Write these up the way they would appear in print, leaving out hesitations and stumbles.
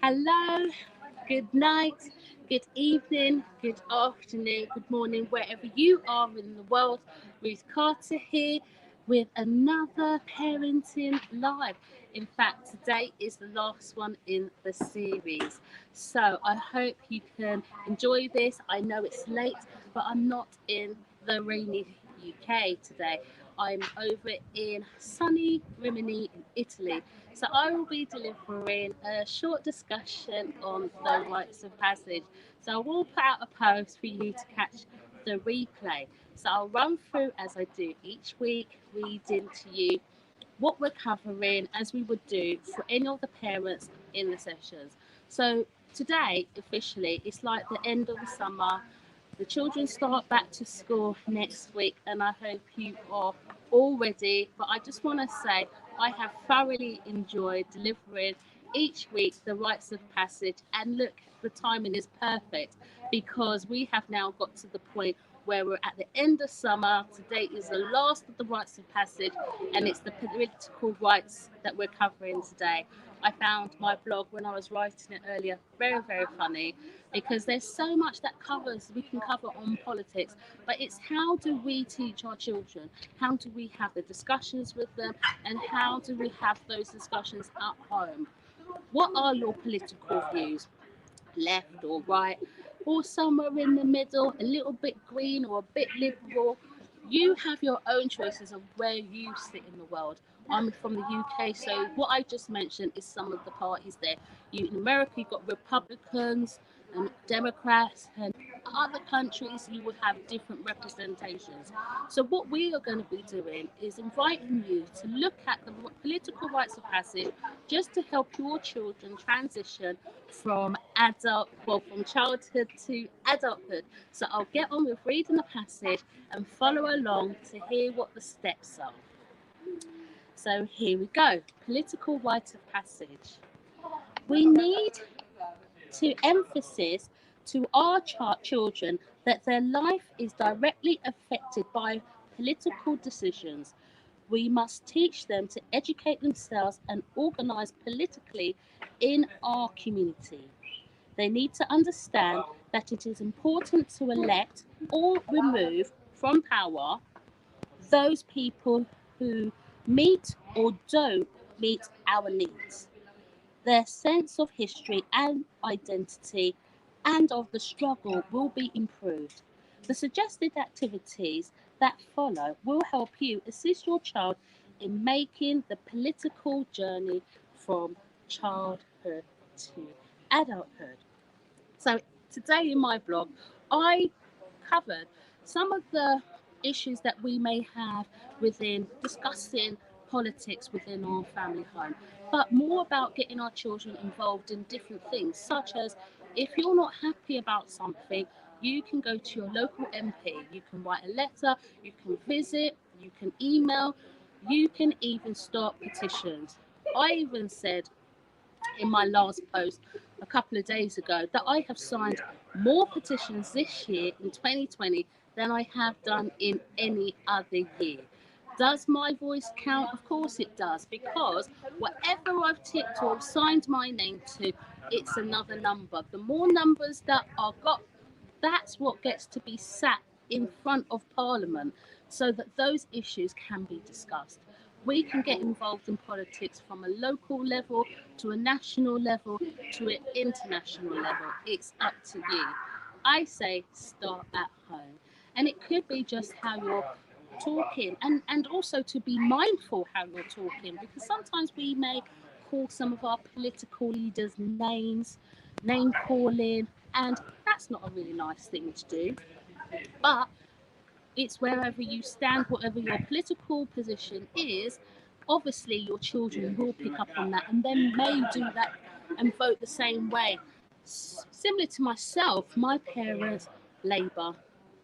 Hello, good night, good evening, good afternoon, good morning, wherever you are in the world. Ruth Carter here with another Parenting Live. In fact, today is the last one in the series. So I hope you can enjoy this. I know it's late, but I'm not in the rainy UK today. I'm over in sunny Rimini in Italy. So I will be delivering a short discussion on the rites of passage. So I will put out a post for you to catch the replay. So I'll run through as I do each week, reading to you what we're covering as we would do for any of the parents in the sessions. So today, officially, it's like the end of the summer. The children start back to school next week, and I hope you are all ready. But I just want to say I have thoroughly enjoyed delivering each week the rites of passage. And look, the timing is perfect because we have now got to the point where we're at the end of summer. Today is the last of the rites of passage, and it's the political rights that we're covering today. I found my blog when I was writing it earlier very, very funny because there's so much that covers we can cover on politics, but it's how do we teach our children? How do we have the discussions with them, and how do we have those discussions at home? What are your political views? Left or right, or somewhere in the middle, a little bit green or a bit liberal. You have your own choices of where you sit in the world. I'm from the UK, so what I just mentioned is some of the parties there. You in America, you've got Republicans and Democrats, and other countries you will have different representations. So what we are going to be doing is inviting you to look at the political rites of passage just to help your children transition from childhood to adulthood. So I'll get on with reading the passage and follow along to hear what the steps are. So here we go. Political rite of passage. We need to emphasize to our children that their life is directly affected by political decisions. We must teach them to educate themselves and organize politically in our community. They need to understand that it is important to elect or remove from power those people who meet or don't meet our needs. Their sense of history and identity and of the struggle will be improved. The suggested activities that follow will help you assist your child in making the political journey from childhood to adulthood. So, today in my blog, I covered some of the issues that we may have within discussing politics within our family home, but more about getting our children involved in different things, such as if you're not happy about something, you can go to your local MP, you can write a letter, you can visit, you can email, you can even start petitions. I even said in my last post a couple of days ago that I have signed more petitions this year in 2020 than I have done in any other year. Does my voice count? Of course it does, because whatever I've ticked or signed my name to, it's another number. The more numbers that are got, that's what gets to be sat in front of Parliament so that those issues can be discussed. We can get involved in politics from a local level to a national level to an international level. It's up to you. I say start at home. And it could be just how you're talking, and also to be mindful how you're talking, because sometimes we may call some of our political leaders names, name calling, and that's not a really nice thing to do. But it's wherever you stand, whatever your political position is, obviously your children will pick up on that and then may do that and vote the same way. Similar to myself, my parents, Labour,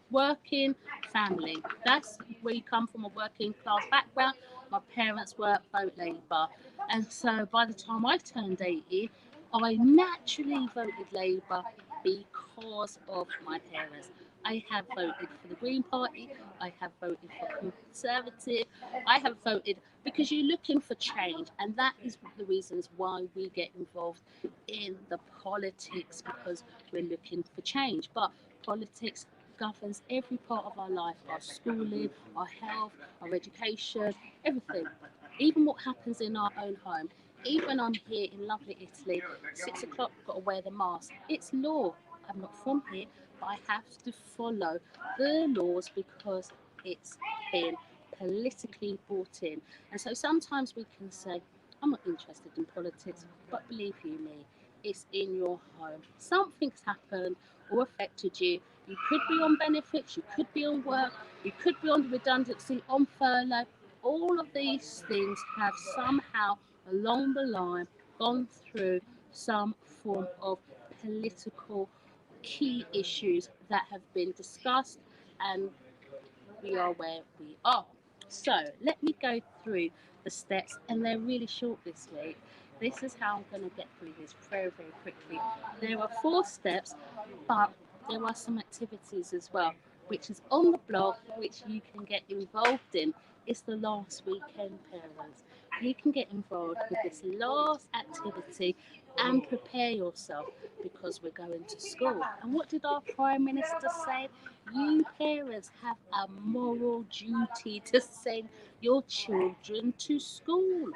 working family. That's where you come from, a working class background. My parents were both Labour. And so by the time I turned 80, I naturally voted Labour because of my parents. I have voted for the Green Party. I have voted for Conservative. I have voted because you're looking for change, and that is the reasons why we get involved in the politics, because we're looking for change. But politics governs every part of our life: our schooling, our health, our education, everything. Even what happens in our own home. Even I'm here in lovely Italy, 6 o'clock, got to wear the mask. It's law. I'm not from here, but I have to follow the laws because it's been politically brought in. And so sometimes we can say, I'm not interested in politics, but believe you me, it's in your home. Something's happened or affected you. You could be on benefits, you could be on work, you could be on redundancy, on furlough. All of these things have somehow along the line gone through some form of political key issues that have been discussed, and we are where we are. So let me go through the steps, and they're really short this week. This is how I'm going to get through this very, very quickly. There are 4 steps, but there are some activities as well, which is on the blog, which you can get involved in. It's the last weekend, parents. You can get involved with this last activity and prepare yourself, because we're going to school. And what did our Prime Minister say? You parents have a moral duty to send your children to school.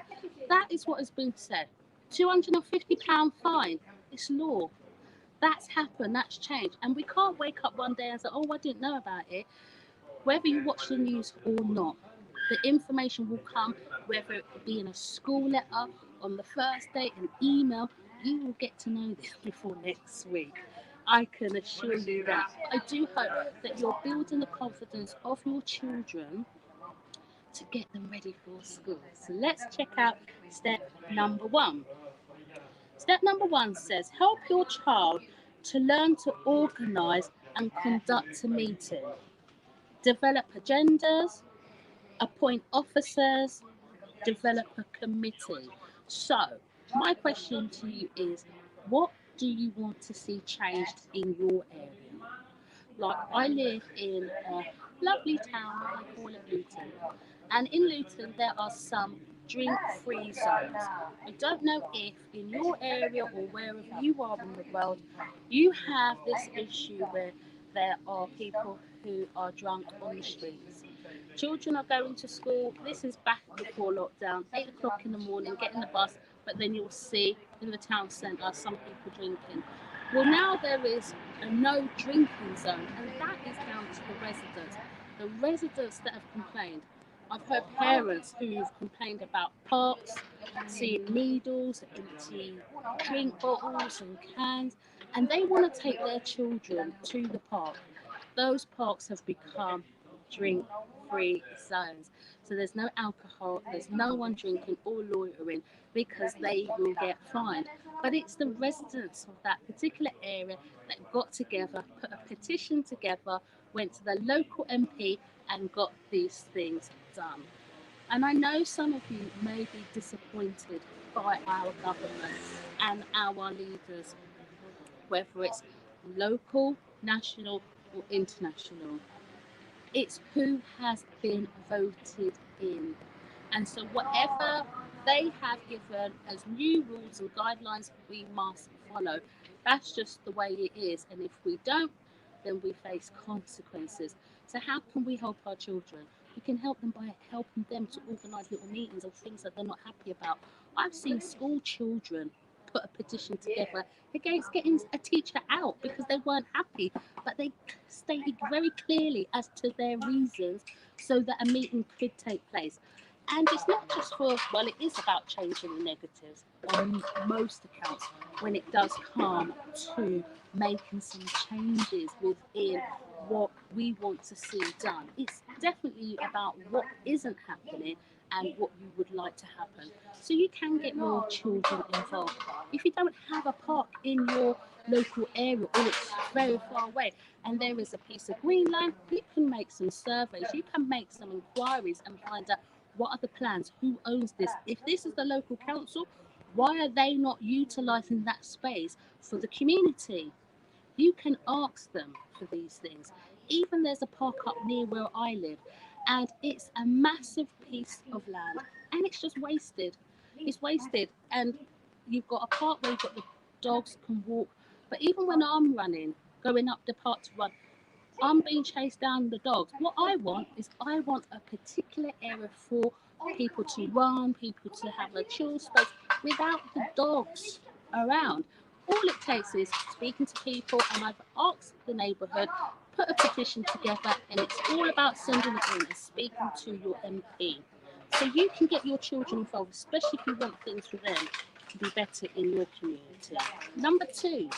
That is what has been said. £250 fine. It's law. That's happened, that's changed. And we can't wake up one day and say, oh, I didn't know about it. Whether you watch the news or not, the information will come, whether it be in a school letter, on the first day, an email. You will get to know this before next week. I can assure you that. I do hope that you're building the confidence of your children to get them ready for school. So let's check out step number 1. Step number 1 says help your child to learn to organise and conduct a meeting, develop agendas, appoint officers, develop a committee. So, my question to you is, what do you want to see changed in your area? Like, I live in a lovely town, I call it Luton. And in Luton, there are some drink-free zones. I don't know if in your area or wherever you are in the world, you have this issue where there are people who are drunk on the streets. Children are going to school. This is back before lockdown, 8 o'clock in the morning, getting the bus, but then you'll see in the town centre some people drinking. Well, now there is a no drinking zone, and that is down to the residents. The residents that have complained. I've heard parents who've complained about parks, seeing needles, empty drink bottles and cans, and they want to take their children to the park. Those parks have become drink free zones. So there's no alcohol, there's no one drinking or loitering, because they will get fined. But it's the residents of that particular area that got together, put a petition together, went to the local MP and got these things done. And I know some of you may be disappointed by our government and our leaders, whether it's local, national, or international. It's who has been voted in. And so, whatever they have given as new rules and guidelines, we must follow. That's just the way it is. And if we don't, then we face consequences. So, how can we help our children? We can help them by helping them to organise little meetings of things that they're not happy about. I've seen school children put a petition together against getting a teacher out because they weren't happy, but they stated very clearly as to their reasons so that a meeting could take place. And it's not just for, well, it is about changing the negatives on most accounts when it does come to making some changes within what we want to see done. It's definitely about what isn't happening and what you would like to happen. So you can get your children involved. If you don't have a park in your local area or it's very far away and there is a piece of green land, you can make some surveys, you can make some inquiries and find out what are the plans, who owns this. If this is the local council, why are they not utilising that space for the community? You can ask them for these things. Even there's a park up near where I live, and it's a massive piece of land, and it's just wasted. It's wasted, and you've got a part where you've got the dogs can walk, but even when I'm running, going up the park to run, I'm being chased down the dogs. What I want is I want a particular area for people to run, people to have a chill space without the dogs around. All it takes is speaking to people, and I've asked the neighbourhood, put a petition together, and it's all about sending it in and speaking to your MP. So you can get your children involved, especially if you want things for them to be better in your community. Number two,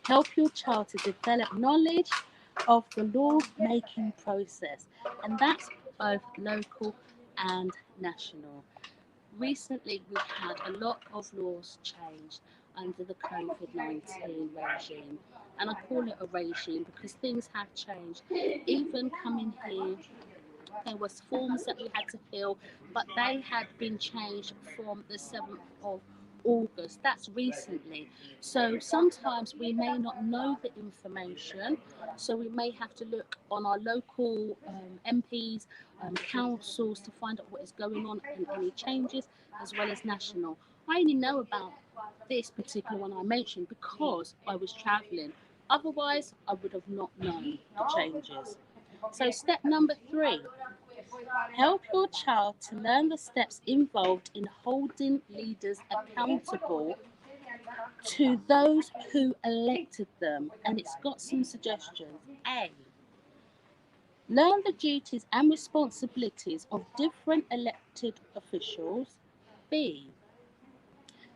help your child to develop knowledge of the law making process, and that's both local and national. Recently, we've had a lot of laws changed under the COVID-19 regime, and I call it a regime because things have changed. Even coming here, there was forms that we had to fill, but they had been changed from the 7th of August. That's recently. So sometimes we may not know the information, so we may have to look on our local MPs, councils to find out what is going on and any changes, as well as national. I only know about this particular one I mentioned because I was travelling. Otherwise, I would have not known the changes. So, step number three, help your child to learn the steps involved in holding leaders accountable to those who elected them. And it's got some suggestions. A, learn the duties and responsibilities of different elected officials. B,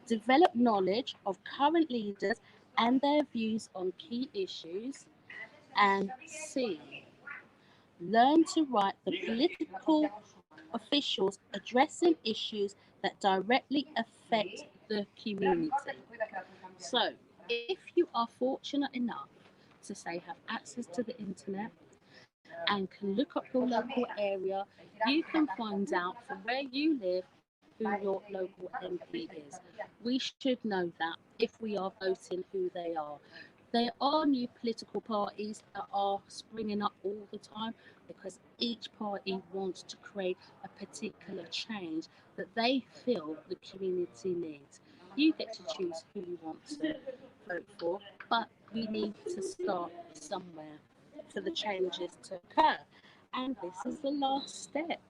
develop knowledge of current leaders and their views on key issues. And C, learn to write the political officials addressing issues that directly affect the community. So, if you are fortunate enough to say have access to the internet and can look up your local area, you can find out from where you live who your local MP is. We should know that if we are voting who they are. There are new political parties that are springing up all the time because each party wants to create a particular change that they feel the community needs. You get to choose who you want to vote for, but we need to start somewhere for the changes to occur. And this is the last step.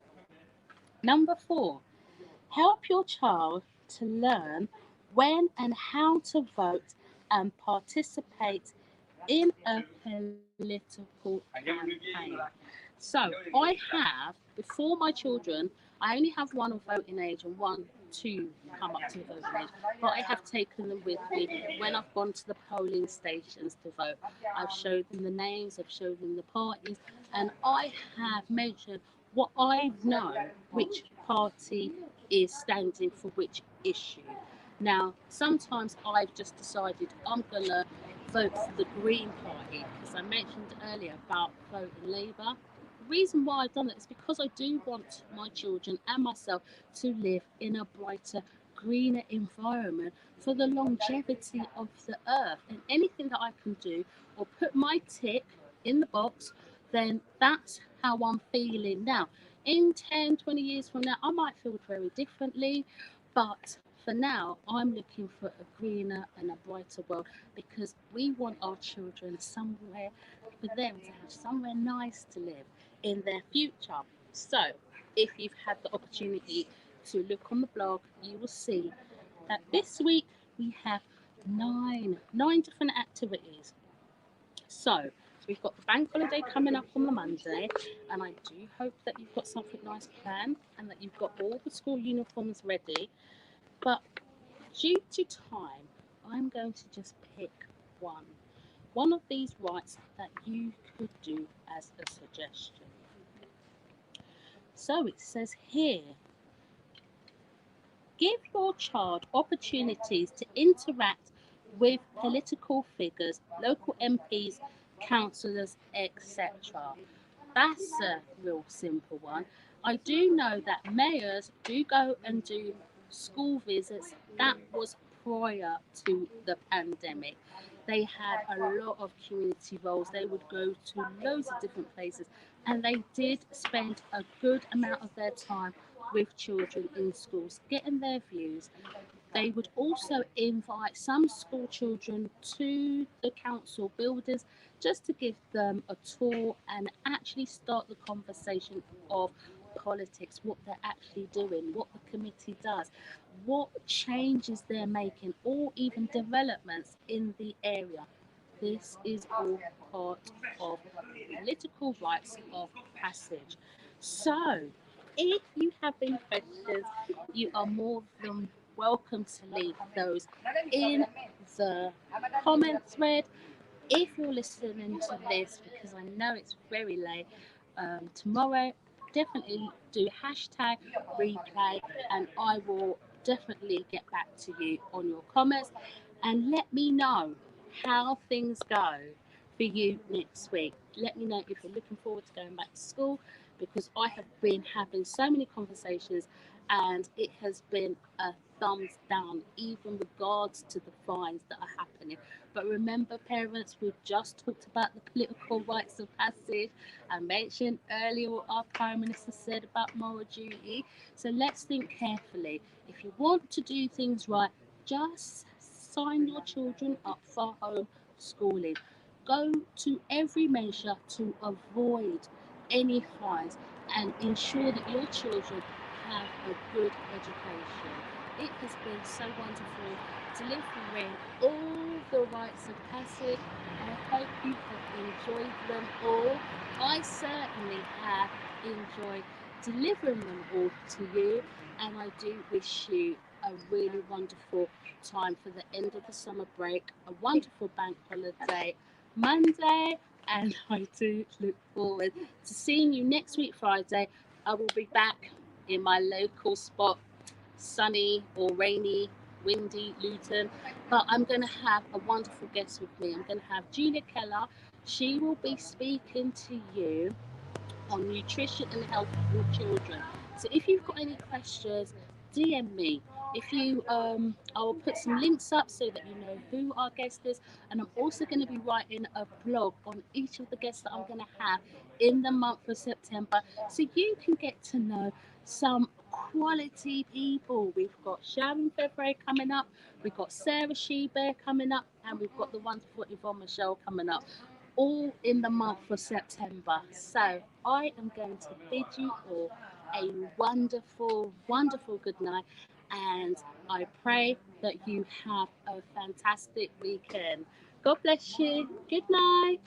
Number four, help your child to learn when and how to vote and participate in a political campaign. So I have, before my children, I only have one of voting age and one to come up to voting age, but I have taken them with me when I've gone to the polling stations to vote. I've showed them the names, I've showed them the parties, and I have mentioned what I know which party is standing for which issue. Now, sometimes I've just decided I'm going to vote for the Green Party because I mentioned earlier about voting Labour. The reason why I've done it is because I do want my children and myself to live in a brighter, greener environment for the longevity of the earth. And anything that I can do or put my tick in the box, then that's how I'm feeling now. In 10, 20 years from now, I might feel very differently, but for now, I'm looking for a greener and a brighter world because we want our children somewhere for them to have somewhere nice to live in their future. So, if you've had the opportunity to look on the blog, you will see that this week we have nine different activities. So, we've got the bank holiday coming up on the Monday, and I do hope that you've got something nice planned and that you've got all the school uniforms ready. But due to time, I'm going to just pick one. One of these rights that you could do as a suggestion. So it says here, give your child opportunities to interact with political figures, local MPs, councillors, etc. That's a real simple one. I do know that mayors do go and do school visits. That was prior to the pandemic. They had a lot of community roles. They would go to loads of different places, and they did spend a good amount of their time with children in schools, getting their views. They would also invite some school children to the council buildings just to give them a tour and actually start the conversation of politics, what they're actually doing, what the committee does, what changes they're making, or even developments in the area. This is all part of political rites of passage. So, if you have any questions, you are more than welcome to leave those in the comments thread. If you're listening to this, because I know it's very late, tomorrow, definitely do hashtag replay, and I will definitely get back to you on your comments and let me know how things go for you next week. Let me know if you're looking forward to going back to school, because I have been having so many conversations and it has been a thumbs down, even regards to the fines that are happening. But remember, parents, we've just talked about the political rites of passage. I mentioned earlier what our Prime Minister said about moral duty. So let's think carefully. If you want to do things right, just sign your children up for home schooling. Go to every measure to avoid any fines and ensure that your children have a good education. It has been so wonderful delivering all the rites of passage. I hope you have enjoyed them all. I certainly have enjoyed delivering them all to you, and I do wish you a really wonderful time for the end of the summer break, a wonderful bank holiday Monday, and I do look forward to seeing you next week Friday. I will be back in my local spot, sunny or rainy, windy Luton, but I'm going to have a wonderful guest with me. I'm going to have Julia Keller. She will be speaking to you on nutrition and health for children. So if you've got any questions, DM me. If you, I will put some links up so that you know who our guest is, and I'm also going to be writing a blog on each of the guests that I'm going to have in the month of September, so you can get to know some quality people. We've got Sharon February coming up, we've got Sarah Shebear coming up, and we've got the wonderful Yvonne Michelle coming up, all in the month of September. So I am going to bid you all a wonderful, wonderful good night, and I pray that you have a fantastic weekend. God bless you. Good night.